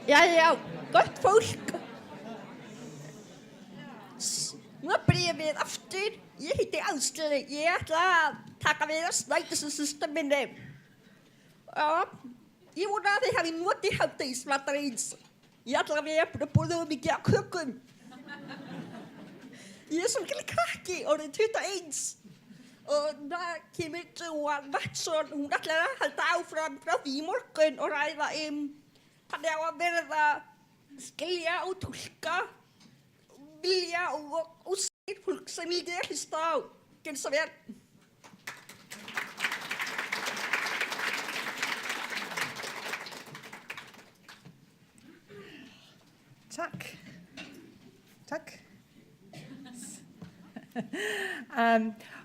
Ja, gott fólk. Nú byrjum við aftur. Ég heiti Áslaug. Ég ætla að taka við að snæta þessu systeminni. Ég vona að þið hafi notið hádegismatarins. Ég ætla að við erum búin að borða mikið af kökum. Ég er svo mikil krakki, orðin 21. Og það kemur Joanne Watson. Hún ætlar að halda áfram frá því í morgun og ræða þannig á að virða, skilja og túlka, vilja og óskum fólks sem lítið hlustað á. Gjörðu svo vel. Tack.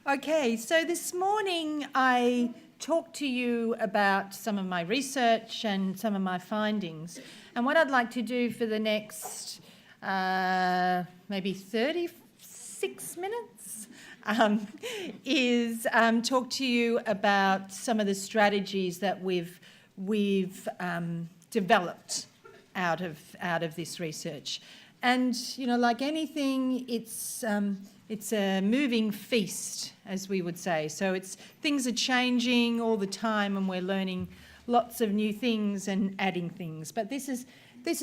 Okay, so this morning I talked to you about some of my research and some of my findings. And what I'd like to do for the next maybe 36 minutes is talk to you about some of the strategies that we've developed out of this research. And, you know, like anything, it's a moving feast, as we would say. So things are changing all the time, and we're learning lots of new things and adding things. But this is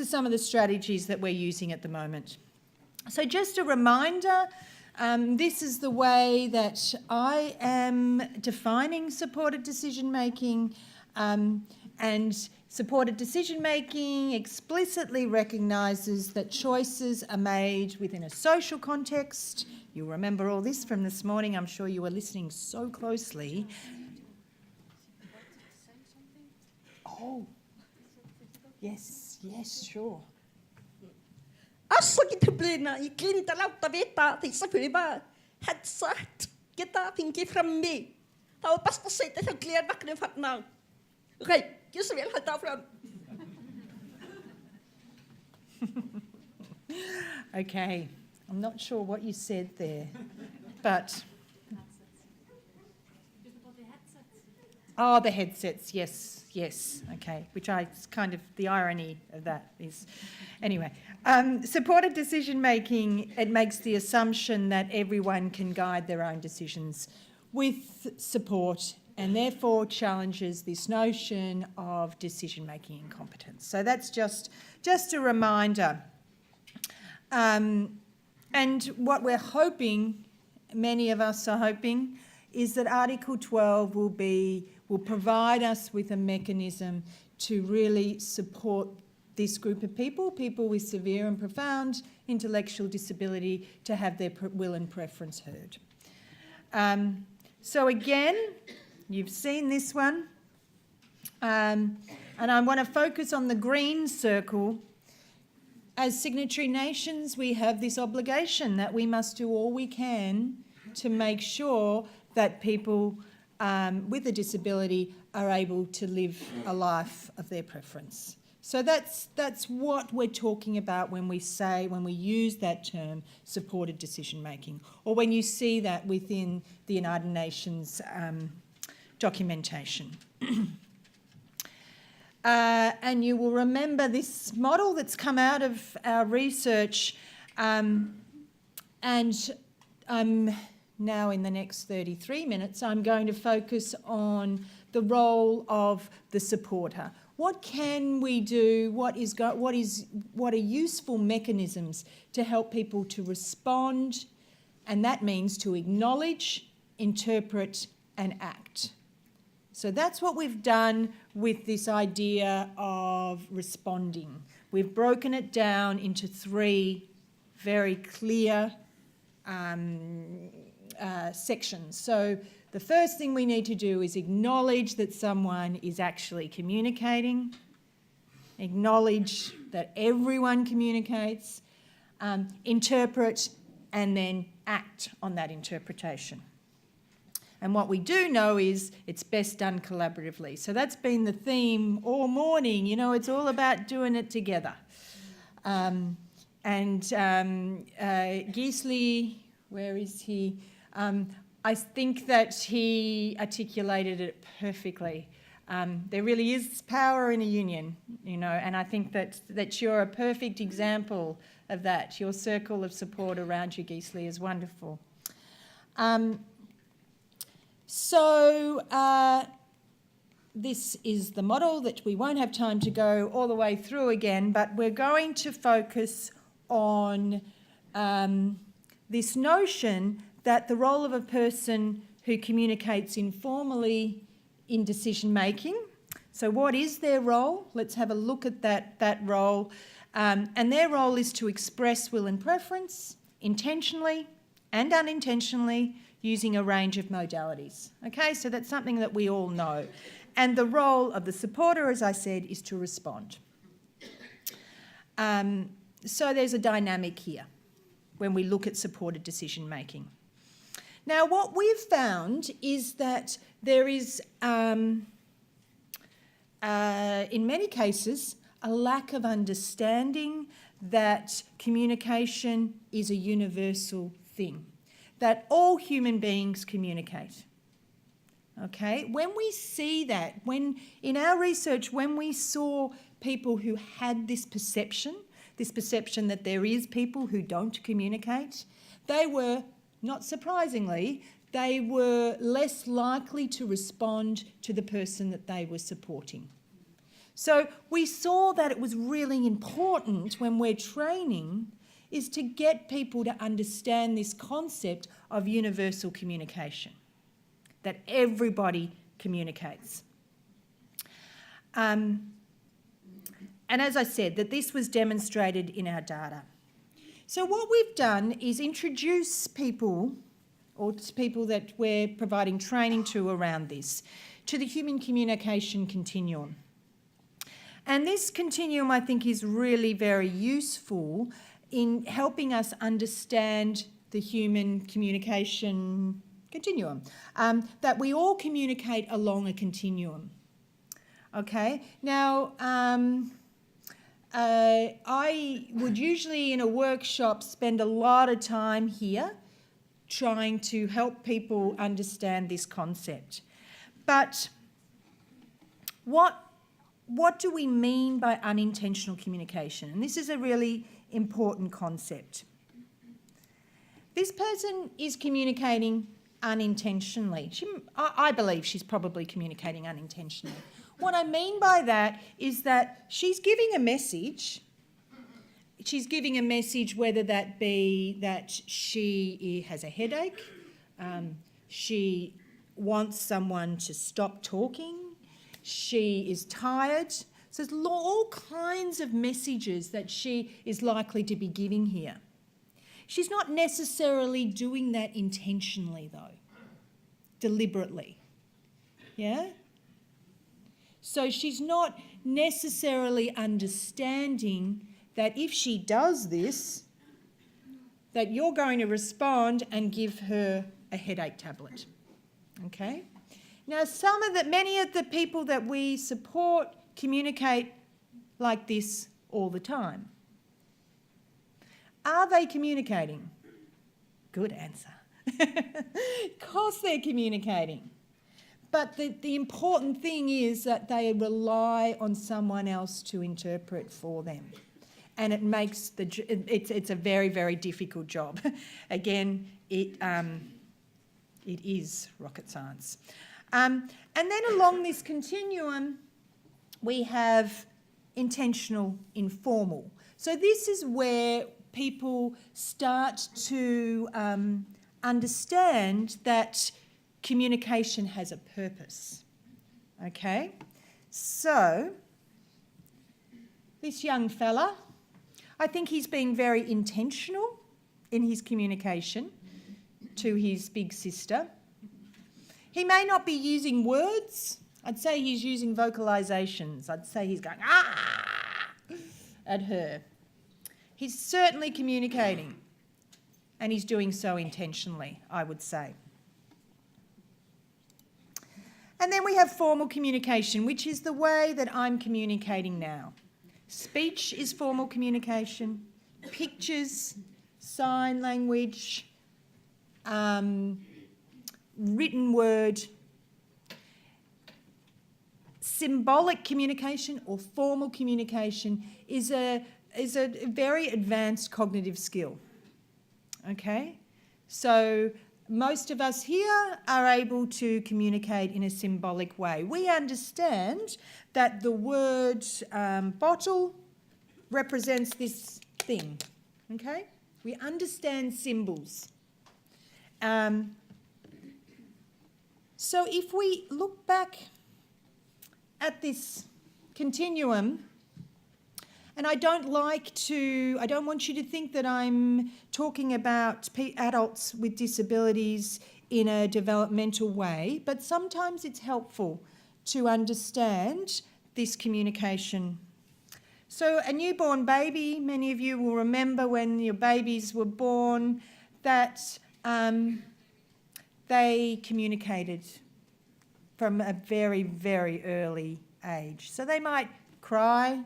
some of the strategies that we're using at the moment. So just a reminder, this is the way that I am defining supported decision-making, and supported decision-making explicitly recognises that choices are made within a social context. You'll remember all this from this morning. I'm sure you were listening so closely. Oh, yes, sure. Afsakið, ég gleymdi að láta vita þess að fyrir bara headset geta fengið frammi. Það var best að setja hjá glervagninum þarna. Ok, gjörðu svo vel, halda áfram. Okay, I'm not sure what you said there, but... Oh, the headsets, yes, okay, which kind of, the irony of that is... Anyway, supported decision-making, it makes the assumption that everyone can guide their own decisions with support, and therefore challenges this notion of decision-making incompetence. So that's just a reminder. And what we're hoping, many of us are hoping, is that Article 12 will provide us with a mechanism to really support this group of people with severe and profound intellectual disability, to have their will and preference heard. So again, you've seen this one, and I want to focus on the green circle. As signatory nations, we have this obligation that we must do all we can to make sure that people with a disability are able to live a life of their preference. So that's what we're talking about when we use that term, supported decision-making, or when you see that within the United Nations documentation. And you will remember this model that's come out of our research, and now in the next 33 minutes I'm going to focus on the role of the supporter. What can we do? What are useful mechanisms to help people to respond? And that means to acknowledge, interpret and act. So that's what we've done with this idea of responding. We've broken it down into three very clear sections. So the first thing we need to do is acknowledge that someone is actually communicating, acknowledge that everyone communicates, interpret, and then act on that interpretation. And what we do know is it's best done collaboratively. So that's been the theme all morning. You know, it's all about doing it together. Gisli, where is he? I think that he articulated it perfectly. There really is power in a union, and I think that you're a perfect example of that. Your circle of support around you, Gisli, is wonderful. This is the model that we won't have time to go all the way through again, but we're going to focus on this notion that the role of a person who communicates informally in decision making. So what is their role? Let's have a look at that role. And their role is to express will and preference intentionally and unintentionally using a range of modalities. Okay, so that's something that we all know. And the role of the supporter, as I said, is to respond. So there's a dynamic here when we look at supported decision making. Now, what we've found is that there is, in many cases, a lack of understanding that communication is a universal thing, that all human beings communicate. Okay, when we see that, in our research, when we saw people who had this perception that there is people who don't communicate, they were, not surprisingly, they were less likely to respond to the person that they were supporting. So we saw that it was really important when we're training is to get people to understand this concept of universal communication, that everybody communicates. And as I said, that this was demonstrated in our data. So what we've done is introduce people, or people that we're providing training to around this, to the human communication continuum. And this continuum, I think, is really very useful in helping us understand the human communication continuum, that we all communicate along a continuum. Okay, now I would usually in a workshop spend a lot of time here trying to help people understand this concept. But what do we mean by unintentional communication? And this is a really important concept. This person is communicating unintentionally. I believe she's probably communicating unintentionally. What I mean by that is that she's giving a message. She's giving a message, whether that be that she has a headache, she wants someone to stop talking, she is tired. So there's all kinds of messages that she is likely to be giving here. She's not necessarily doing that intentionally, though, deliberately. Yeah? So she's not necessarily understanding that if she does this, that you're going to respond and give her a headache tablet. Okay? Now, many of the people that we support communicate like this all the time. Are they communicating? Good answer. Of course they're communicating. But the important thing is that they rely on someone else to interpret for them. And it makes it's a very, very difficult job. Again, it is rocket science. And then along this continuum, we have intentional, informal. So this is where people start to understand that communication has a purpose. Okay? So, this young fella, I think he's being very intentional in his communication to his big sister. He may not be using words. I'd say he's using vocalisations. I'd say he's going, ah, at her. He's certainly communicating, and he's doing so intentionally, I would say. And then we have formal communication, which is the way that I'm communicating now. Speech is formal communication, pictures, sign language, written word. symbolic communication or formal communication is a very advanced cognitive skill. Okay? So most of us here are able to communicate in a symbolic way. We understand that the word bottle represents this thing. Okay? We understand symbols. So if we look back at this continuum, and I don't want you to think that I'm talking about adults with disabilities in a developmental way, but sometimes it's helpful to understand this communication. So a newborn baby, many of you will remember when your babies were born that they communicated from a very, very early age. So they might cry,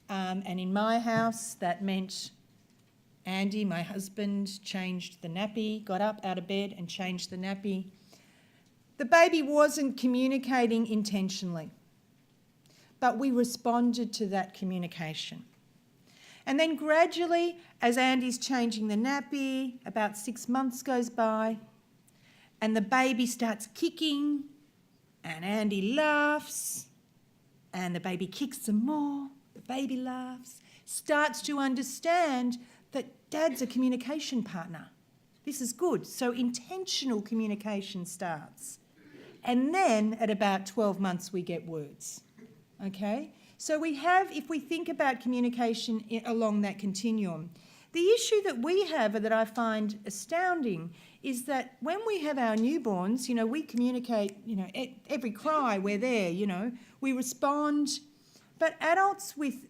and in my house that meant Andy, my husband, changed the nappy, got up out of bed and changed the nappy. The baby wasn't communicating intentionally, but we responded to that communication. And then gradually, as Andy's changing the nappy, about 6 months goes by, and the baby starts kicking, and Andy laughs, and the baby kicks some more, the baby laughs, starts to understand that Dad's a communication partner. This is good. So intentional communication starts. And then at about 12 months, we get words. Okay? So we have, if we think about communication along that continuum, the issue that we have that I find astounding is that when we have our newborns, we communicate, every cry, we're there, we respond. But adults with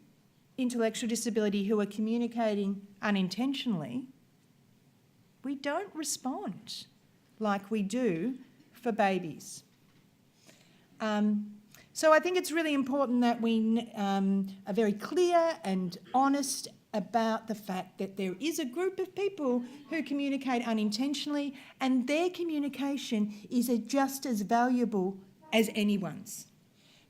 intellectual disability who are communicating unintentionally, we don't respond like we do for babies. So I think it's really important that we are very clear and honest about the fact that there is a group of people who communicate unintentionally, and their communication is just as valuable as anyone's.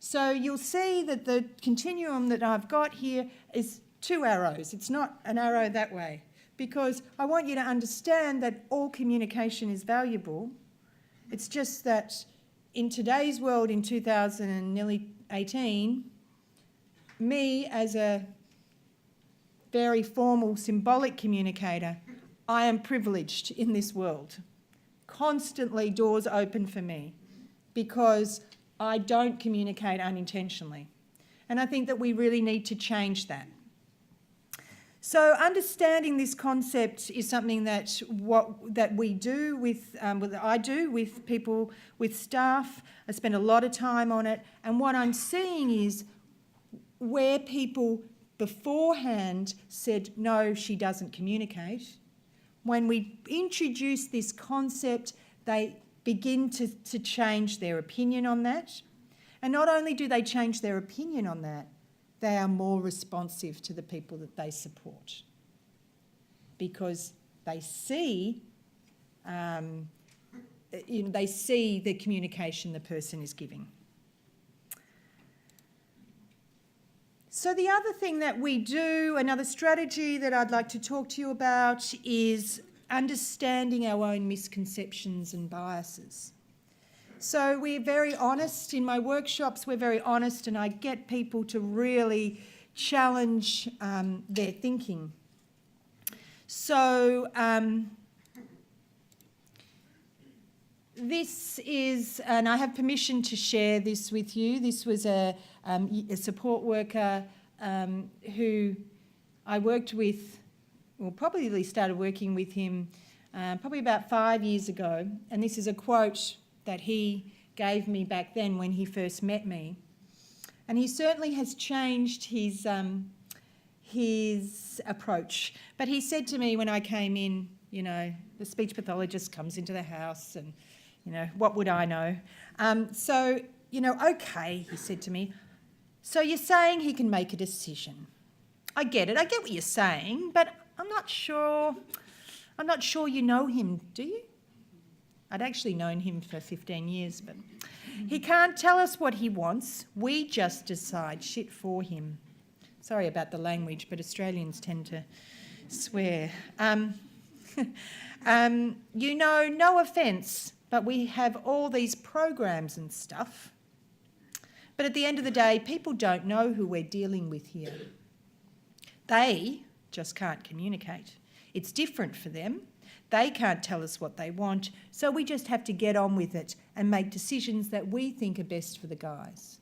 So you'll see that the continuum that I've got here is 2 arrows. It's not an arrow that way, because I want you to understand that all communication is valuable. It's just that in today's world, in 2018, me as a very formal symbolic communicator, I am privileged in this world. Constantly doors open for me because I don't communicate unintentionally. And I think that we really need to change that. So understanding this concept is something that we do with, I do with people, with staff. I spend a lot of time on it. And what I'm seeing is where people beforehand said, no, she doesn't communicate. When we introduce this concept, they begin to change their opinion on that. And not only do they change their opinion on that, they are more responsive to the people that they support, because they see, they see the communication the person is giving. So the other thing that we do, another strategy that I'd like to talk to you about, is understanding our own misconceptions and biases. So we're very honest. In my workshops, we're very honest, and I get people to really challenge their thinking. So this is, and I have permission to share this with you. This was a support worker who I worked with, or probably started working with him probably about 5 years ago. And this is a quote that he gave me back then when he first met me. And he certainly has changed his approach. But he said to me when I came in, the speech pathologist comes into the house and, what would I know? Okay, he said to me, so you're saying he can make a decision. I get it. I get what you're saying, but I'm not sure you know him, do you? I'd actually known him for 15 years, but He can't tell us what he wants. We just decide shit for him. Sorry about the language, but Australians tend to swear. No offence, but we have all these programs and stuff. But at the end of the day, people don't know who we're dealing with here. They just can't communicate. It's different for them. They can't tell us what they want, so we just have to get on with it and make decisions that we think are best for the guys.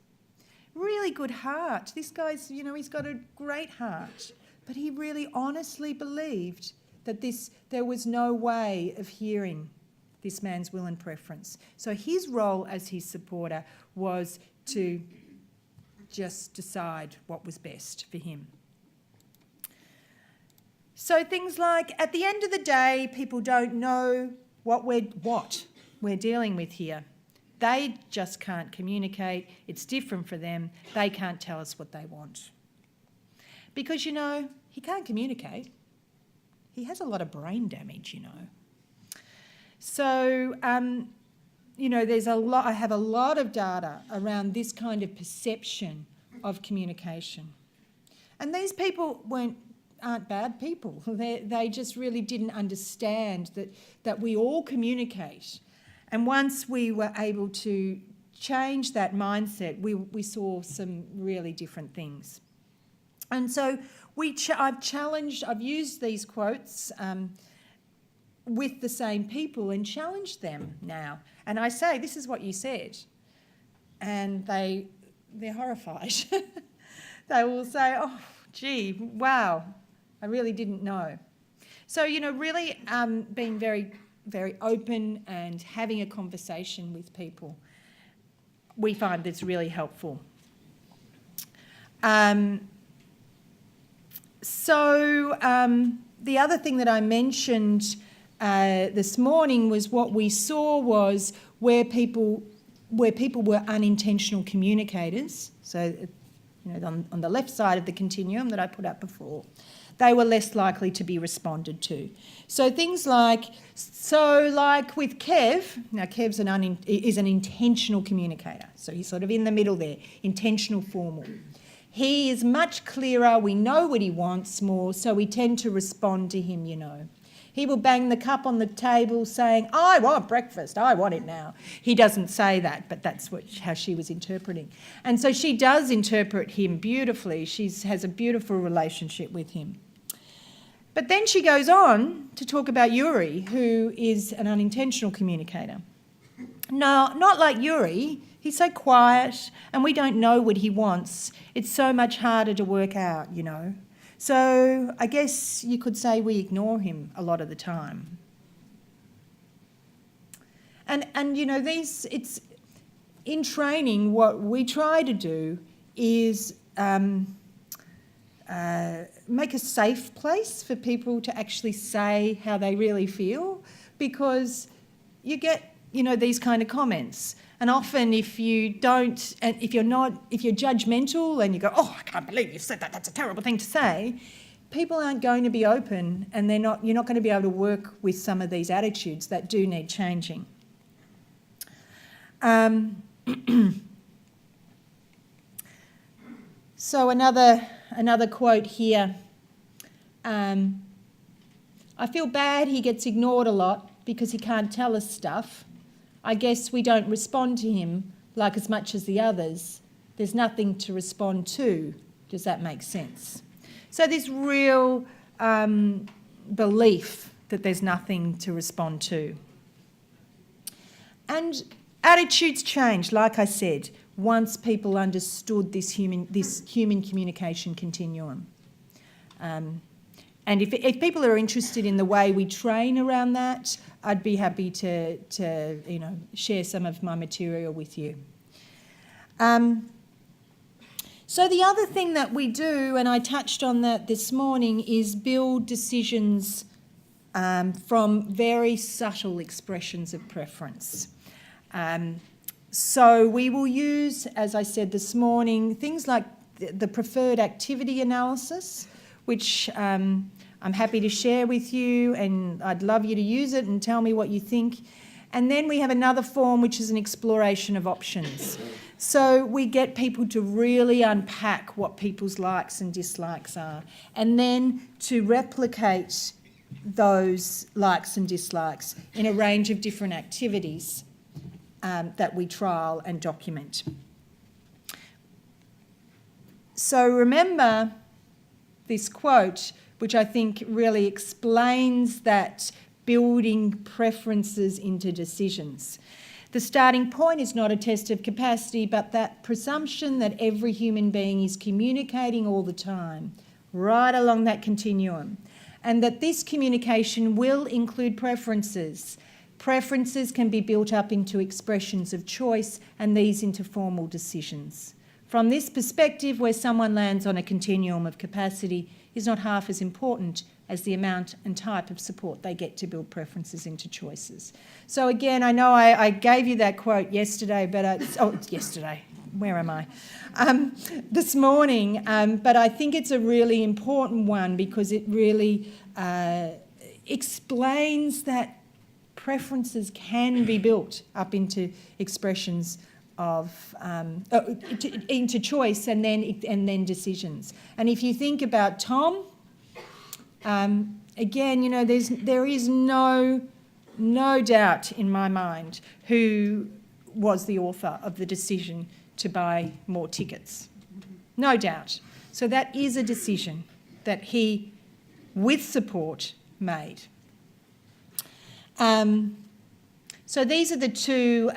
Really good heart. This guy's, he's got a great heart, but he really honestly believed that there was no way of hearing this man's will and preference. So his role as his supporter was to just decide what was best for him. So things like, at the end of the day, people don't know what we're dealing with here. They just can't communicate. It's different for them. They can't tell us what they want. Because, he can't communicate. He has a lot of brain damage, So, there's I have a lot of data around this kind of perception of communication. And these people aren't bad people. They just really didn't understand that we all communicate. And once we were able to change that mindset, we saw some really different things. And so I've used these quotes with the same people and challenged them now. And I say, this is what you said. And they're horrified. They will say, oh, gee, wow, I really didn't know. So, really being very, very open and having a conversation with people, we find that's really helpful. The other thing that I mentioned this morning was what we saw was where people were unintentional communicators. So, on the left side of the continuum that I put up before, they were less likely to be responded to. So things like with Kev, now Kev's is an intentional communicator, so he's sort of in the middle there, intentional formal. He is much clearer, we know what he wants more, so we tend to respond to him, He will bang the cup on the table saying, I want breakfast, I want it now. He doesn't say that, but that's how she was interpreting. And so she does interpret him beautifully. She has a beautiful relationship with him. But then she goes on to talk about Yuri, who is an unintentional communicator. No, not like Yuri. He's so quiet and we don't know what he wants. It's so much harder to work out, So I guess you could say we ignore him a lot of the time. And it's in training, what we try to do is make a safe place for people to actually say how they really feel, because you get, these kind of comments. And often if you're judgmental and you go, oh, I can't believe you said that, that's a terrible thing to say, people aren't going to be open, and you're not going to be able to work with some of these attitudes that do need changing. So another quote here. I feel bad he gets ignored a lot because he can't tell us stuff. I guess we don't respond to him like as much as the others. There's nothing to respond to. Does that make sense? So this real belief that there's nothing to respond to. And attitudes change, like I said, once people understood this human communication continuum. And if people are interested in the way we train around that, I'd be happy to share some of my material with you. So the other thing that we do, and I touched on that this morning, is build decisions from very subtle expressions of preference. So we will use, as I said this morning, things like the preferred activity analysis, which I'm happy to share with you, and I'd love you to use it and tell me what you think. And then we have another form, which is an exploration of options. So we get people to really unpack what people's likes and dislikes are, and then to replicate those likes and dislikes in a range of different activities that we trial and document. So remember this quote, which I think really explains that building preferences into decisions. The starting point is not a test of capacity, but that presumption that every human being is communicating all the time, right along that continuum, and that this communication will include preferences. Preferences can be built up into expressions of choice and these into formal decisions. From this perspective, where someone lands on a continuum of capacity is not half as important as the amount and type of support they get to build preferences into choices. So again, I know I gave you that quote yesterday, but it's yesterday. Where am I? This morning, but I think it's a really important one because it really explains that preferences can be built up into expressions of into choice and then decisions. And if you think about Tom, again, you know, there is no doubt in my mind who was the author of the decision to buy more tickets. No doubt. So that is a decision that he, with support, made. So these are the two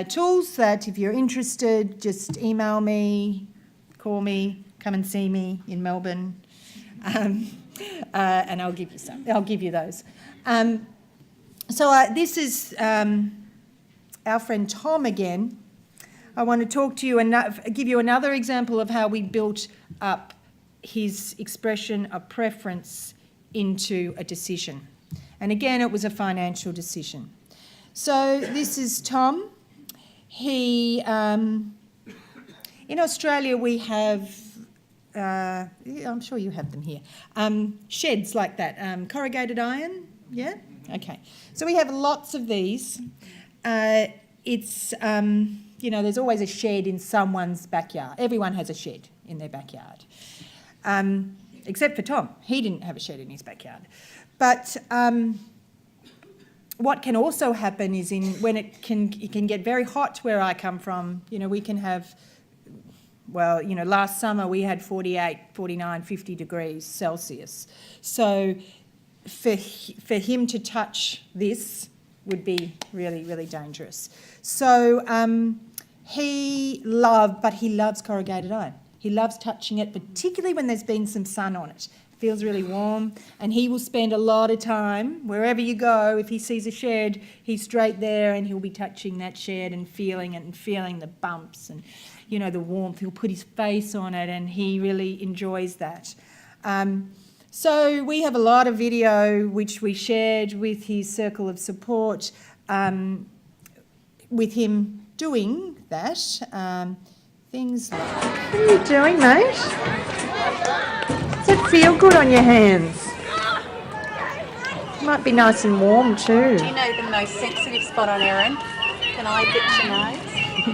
tools that, if you're interested, just email me, call me, come and see me in Melbourne, and I'll give you some. I'll give you those. So this is our friend Tom again. I want to talk to you and give you another example of how we built up his expression of preference into a decision. And again, it was a financial decision. So this is Tom. He, in Australia we have, I'm sure you have them here, sheds like that, corrugated iron, yeah? Okay. So we have lots of these. It's, there's always a shed in someone's backyard. Everyone has a shed in their backyard. Except for Tom. He didn't have a shed in his backyard. But what can also happen is when it can get very hot where I come from, we can have, last summer we had 48, 49, 50 degrees Celsius. So for him to touch this would be really, really dangerous. So he loves corrugated iron. He loves touching it, particularly when there's been some sun on it. Feels really warm, and he will spend a lot of time wherever you go. If he sees a shed, he's straight there and he'll be touching that shed and feeling it and feeling the bumps and the warmth. He'll put his face on it and he really enjoys that. So we have a lot of video which we shared with his circle of support with him doing that. Things like, what are you doing, mate? Does it feel good on your hands? Might be nice and warm too. Do you know the most sensitive spot on Erin? Can I get your nose?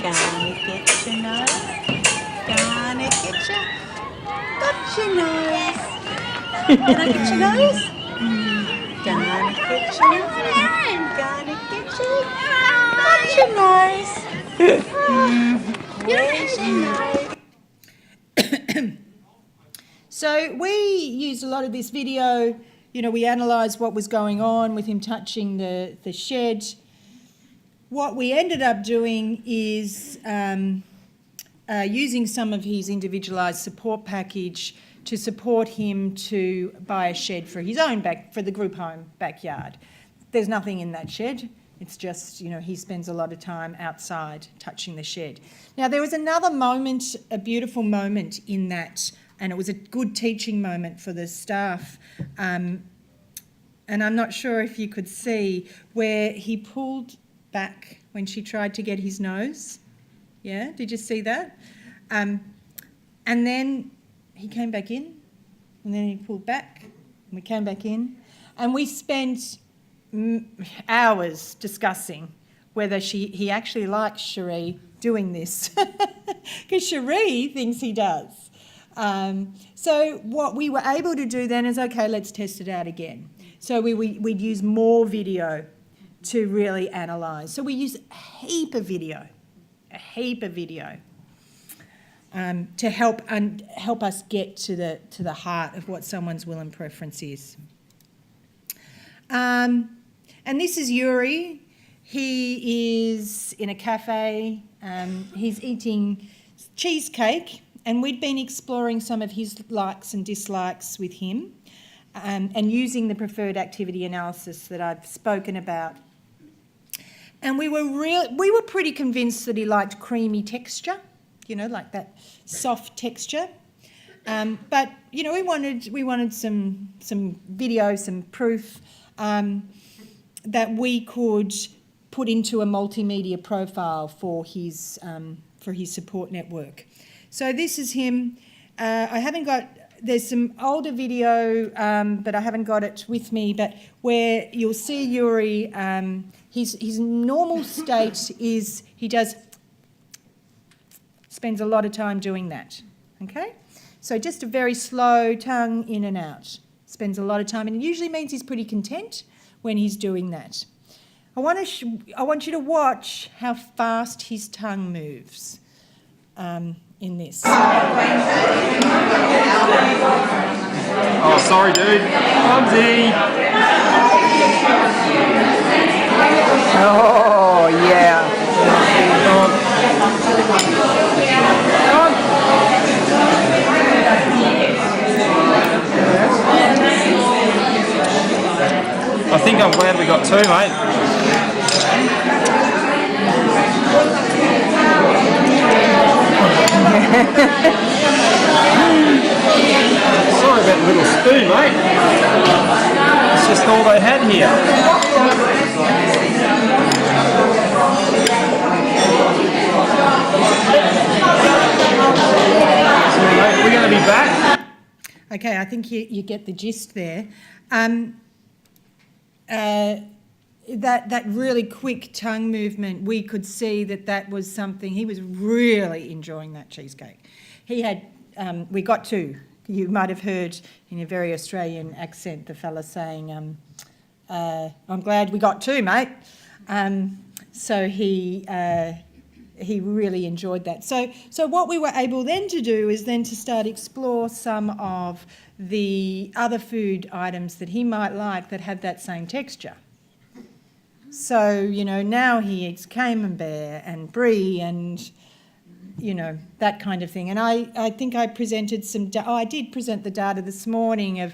Gonna get your nose. Gonna get your... Got your nose. Can I get your nose? Gonna get your nose. Gonna get your... Got your nose. Where's your nose? So we used a lot of this video. We analysed what was going on with him touching the shed. What we ended up doing is using some of his individualised support package to support him to buy a shed for his own for the group home backyard. There's nothing in that shed. It's just, he spends a lot of time outside touching the shed. Now, there was another moment, a beautiful moment in that, and it was a good teaching moment for the staff. And I'm not sure if you could see where he pulled back when she tried to get his nose. Yeah, did you see that? And then he came back in, and then he pulled back, and we came back in, and we spent hours discussing whether he actually likes Cherie doing this, because Cherie thinks he does. So what we were able to do then is, okay, let's test it out again. So we'd use more video to really analyse. So we use a heap of video, to help us get to the heart of what someone's will and preference is. And this is Yuri. He is in a cafe. He's eating cheesecake, and we'd been exploring some of his likes and dislikes with him, and using the preferred activity analysis that I've spoken about. And we were pretty convinced that he liked creamy texture, like that soft texture. But we wanted some video, some proof that we could put into a multimedia profile for his support network. So this is him. There's some older video, but I haven't got it with me, but where you'll see Yuri, his normal state is he spends a lot of time doing that, okay? So just a very slow tongue in and out. Spends a lot of time, and it usually means he's pretty content when he's doing that. I want you to watch how fast his tongue moves in this. Oh, sorry, dude. Clumsy. Oh, yeah. I think I'm glad we got two, mate. Sorry about the little spoon, mate. It's just all they had here. So, mate, we're going to be back. Okay, I think you get the gist there. That really quick tongue movement, we could see that was something. He was really enjoying that cheesecake. He had, we got two. You might have heard in a very Australian accent the fella saying, I'm glad we got two, mate. So he really enjoyed that. So what we were able then to do is then to start explore some of the other food items that he might like that have that same texture. So, now he eats camembert and brie and, that kind of thing. And I think I presented I did present the data this morning of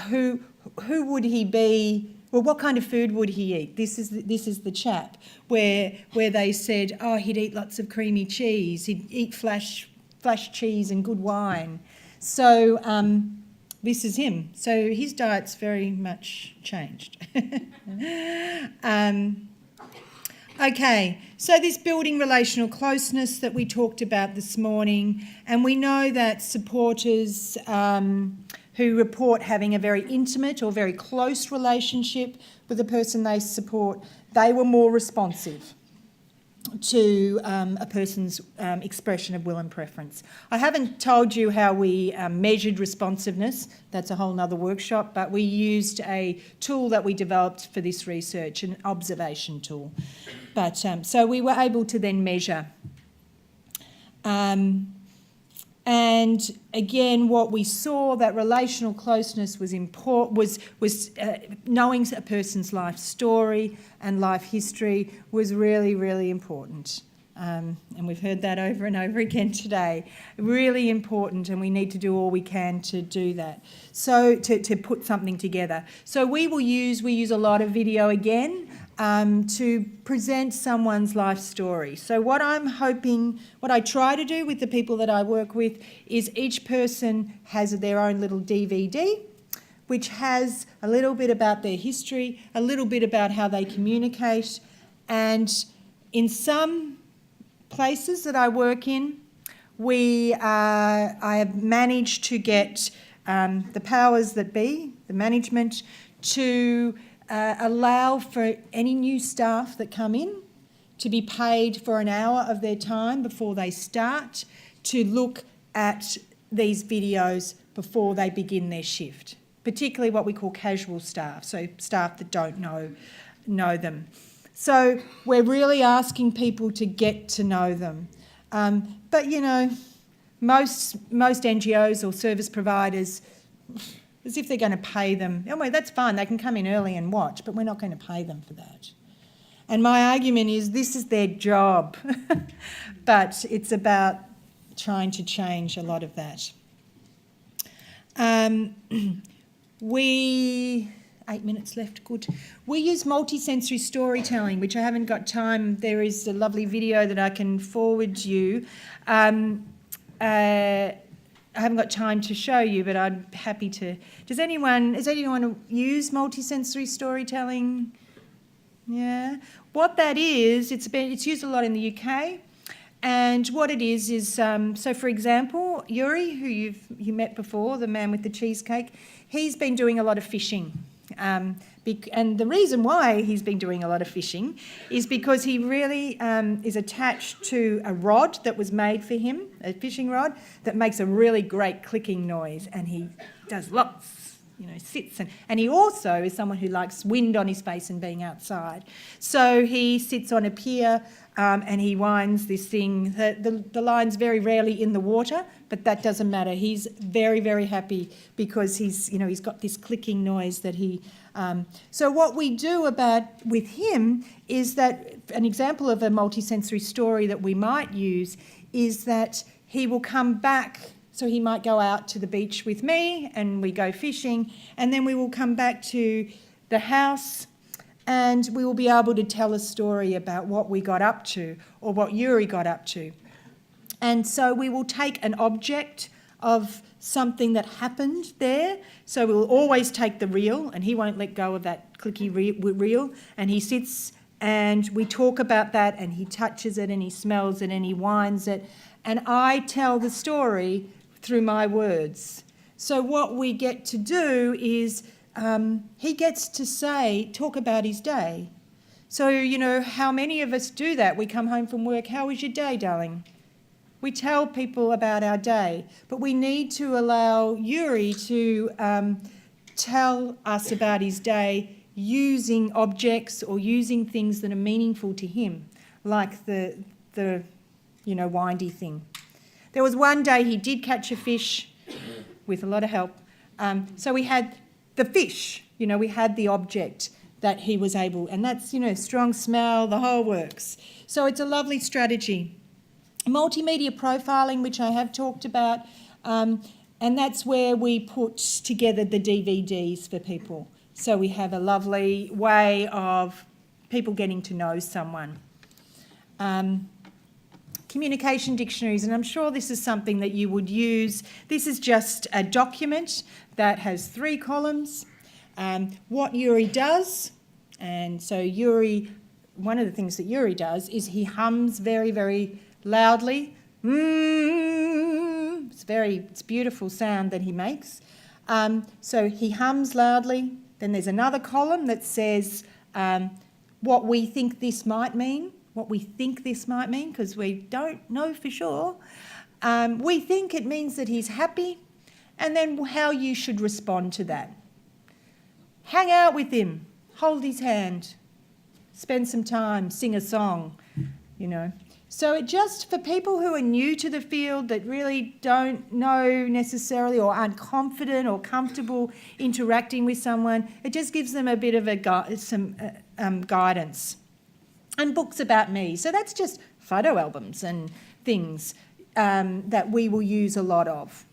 who would he be, well, what kind of food would he eat? This is the chap where they said, he'd eat lots of creamy cheese, he'd eat flash cheese and good wine. So this is him. So his diet's very much changed. Okay, so this building relational closeness that we talked about this morning, and we know that supporters who report having a very intimate or very close relationship with the person they support, they were more responsive to a person's expression of will and preference. I haven't told you how we measured responsiveness. That's a whole nother workshop, but we used a tool that we developed for this research, an observation tool. But so we were able to then measure. And again, what we saw, that relational closeness was important, was knowing a person's life story and life history was really, really important. And we've heard that over and over again today. Really important, and we need to do all we can to do that. So to put something together. So we use a lot of video again to present someone's life story. So what I try to do with the people that I work with is each person has their own little DVD, which has a little bit about their history, a little bit about how they communicate, and in some places that I work in, I have managed to get the powers that be, the management, to allow for any new staff that come in to be paid for an hour of their time before they start to look at these videos before they begin their shift, particularly what we call casual staff, so staff that don't know them. So we're really asking people to get to know them. But, you know, most NGOs or service providers, as if they're going to pay them, oh, well, that's fine, they can come in early and watch, but we're not going to pay them for that. And my argument is this is their job, but it's about trying to change a lot of that. 8 minutes left, good. We use multisensory storytelling, which I haven't got time. There is a lovely video that I can forward you. I haven't got time to show you, but I'm happy to. Does anyone use multisensory storytelling? Yeah. What that is, it's used a lot in the UK. And what it is so for example, Yuri, who you met before, the man with the cheesecake, he's been doing a lot of fishing. And the reason why he's been doing a lot of fishing is because he really is attached to a rod that was made for him, a fishing rod, that makes a really great clicking noise, and he does lots, sits. And he also is someone who likes wind on his face and being outside. So he sits on a pier and he winds this thing. The line's very rarely in the water, but that doesn't matter. He's very, very happy because he's got this clicking noise that he... So what we do with him is that an example of a multisensory story that we might use is that he will come back. So he might go out to the beach with me and we go fishing, and then we will come back to the house and we will be able to tell a story about what we got up to or what Yuri got up to. And so we will take an object of something that happened there. So we'll always take the reel, and he won't let go of that clicky reel, and he sits and we talk about that, and he touches it and he smells it and he winds it, and I tell the story through my words. So what we get to do is he gets to talk about his day. So, how many of us do that? We come home from work, how was your day, darling? We tell people about our day, but we need to allow Yuri to tell us about his day using objects or using things that are meaningful to him, like the windy thing. There was one day he did catch a fish with a lot of help. So we had the fish, we had the object that he was able, and that's, strong smell, the whole works. So it's a lovely strategy. Multimedia profiling, which I have talked about, and that's where we put together the DVDs for people. So we have a lovely way of people getting to know someone. Communication dictionaries, and I'm sure this is something that you would use. This is just a document that has 3 columns. What Yuri does, and so one of the things that Yuri does is he hums very, very loudly. It's a beautiful sound that he makes. So he hums loudly. Then there's another column that says what we think this might mean. Because we don't know for sure. We think it means that he's happy, and then how you should respond to that. Hang out with him, hold his hand, spend some time, sing a song, So it just, for people who are new to the field that really don't know necessarily or aren't confident or comfortable interacting with someone, it just gives them a bit of some guidance. And books about me. So that's just photo albums and things that we will use a lot of.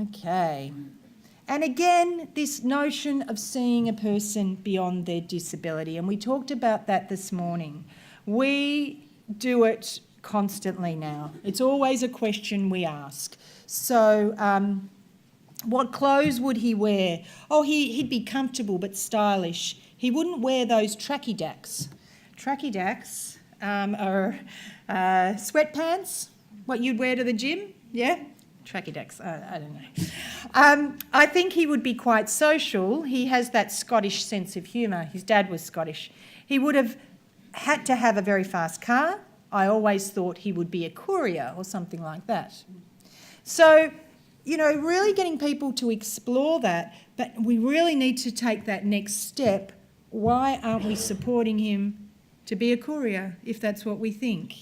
Okay. And again, this notion of seeing a person beyond their disability, and we talked about that this morning. We do it constantly now. It's always a question we ask. So what clothes would he wear? Oh, he'd be comfortable but stylish. He wouldn't wear those tracky dacks. Tracky dacks are sweatpants, what you'd wear to the gym, yeah? Tracky dacks, I don't know. I think he would be quite social. He has that Scottish sense of humour. His dad was Scottish. He would have had to have a very fast car. I always thought he would be a courier or something like that. So, you know, really getting people to explore that, but we really need to take that next step. Why aren't we supporting him to be a courier if that's what we think?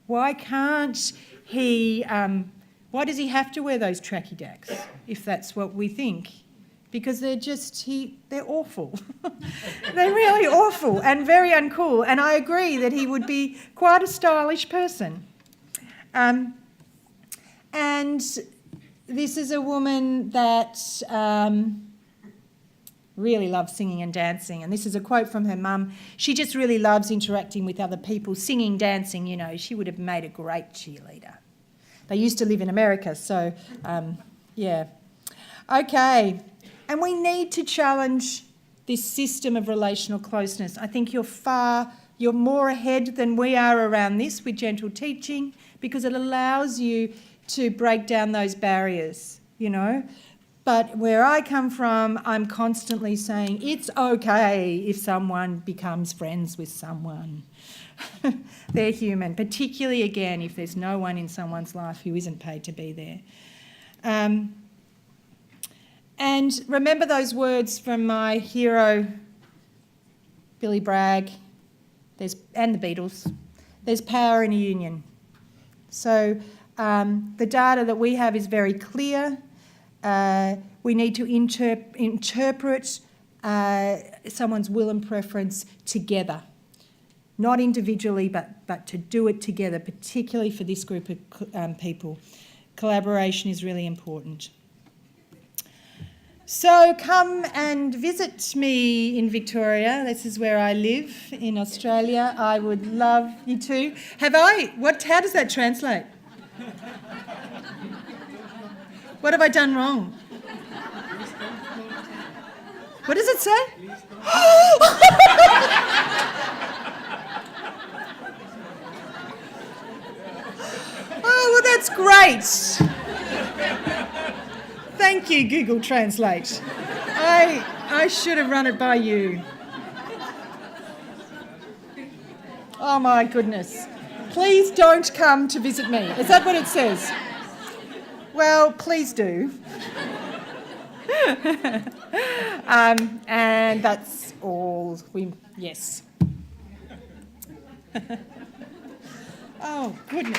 Why can't he, why does he have to wear those tracky dacks if that's what we think? Because they're awful. They're really awful and very uncool. And I agree that he would be quite a stylish person. And this is a woman that really loves singing and dancing. And this is a quote from her mum. She just really loves interacting with other people, singing, dancing. You know, she would have made a great cheerleader. They used to live in America, so yeah. Okay. And we need to challenge this system of relational closeness. I think you're more ahead than we are around this with gentle teaching, because it allows you to break down those barriers, you know. But where I come from, I'm constantly saying it's okay if someone becomes friends with someone. They're human, particularly, again, if there's no one in someone's life who isn't paid to be there. And remember those words from my hero, Billy Bragg, and the Beatles. There's power in a union. So the data that we have is very clear. We need to interpret someone's will and preference together, not individually, but to do it together, particularly for this group of people. Collaboration is really important. So come and visit me in Victoria. This is where I live in Australia. I would love you to. How does that translate? What have I done wrong? What does it say? Oh, well, that's great. Thank you, Google Translate. I should have run it by you. Oh, my goodness. Please don't come to visit me. Is that what it says? Well, please do. And that's all. Yes. Oh, goodness.